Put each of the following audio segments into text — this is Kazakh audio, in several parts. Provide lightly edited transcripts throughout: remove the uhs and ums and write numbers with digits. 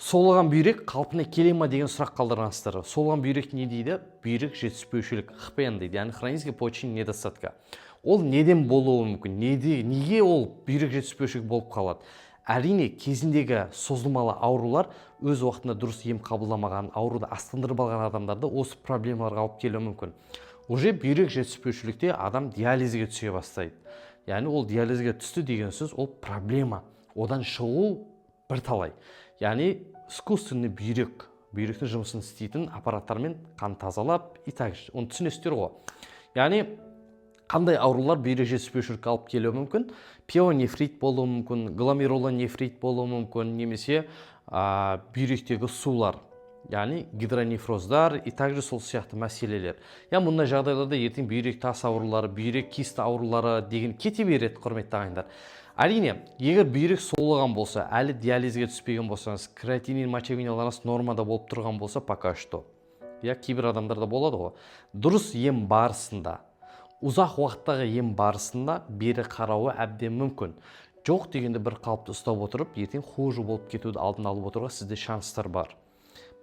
Солған бүйрек қалпына келе ма деген сұрақ қалдырғансыздар. Солған бүйрек не дейді? Бүйрек жетіспеушілік, ХПН дейді, яғни хронический почечный недостатка. Ол неден болуы мүмкін? Неге ол бүйрек жетіспеушілік болып қалады? Әрине, кезіндегі созылмалы аурулар өз уақытында дұрыс ем қабылдамаған, ауруды астандырып алған адамдарды осы проблемаларға алып келуі мүмкін. Уже бүйрек жетіспеушілікте адам диализге түсе бастайды. Яғни ол диализге түсті деген сөз, ол проблема. Одан шығу бірталай. Яғни искусственный бүйректің жұмысын істейтін аппараттармен қан тазалап, оны түсінесіздер ғой. Яғни қандай аурулар бүйрек жетіспеушілікке алып келуі мүмкін? Пионефрит болуы мүмкін, гломерулонефрит болуы мүмкін, немесе бүйректегі сулар, яғни гидронефроздар и также сол сияқты мәселелер. Мұндай жағдайларда ертең бүйрек тас аурулары, бүйрек кисті аурулары деген кете береді, құрметті ағайындар. Әрине, егер бүйрек солыған болса, әлі диализге түспеген болсаңыз, креатинин мочегонияларыңыз нормада болып тұрған болса, пока что. Кейбір адамдарда болады ғой. Дұрыс ем барысында, ұзақ уақыттағы ем барысында бері қарауы әбден мүмкін. Жоқ дегенде бір қалыпты ұстап отырып, ертең хуже болып кетуді алдын алып отыруға сізде шанстар бар.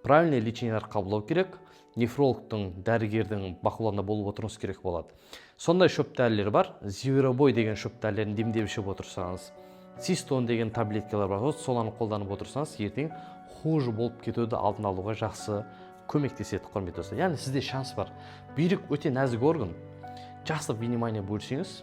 Правильный лечениелер қабылдау керек, нефрологтың, дәрігердің бақылауында болып отыруыңыз керек болады. Сондай шөп дәрілер бар, зиверобой деген шөп дәрілерін демдеп ішіп отырсаңыз, цистон деген таблеткалар бар, соланы қолданып отырсаңыз, ертең хуже болып кетуді алдын алуға жақсы көмектеседі, құрметті достар. Яғни сізде шанс бар. Бүйрек өте нәзік орган. Жақсы внимание бөлсеңіз,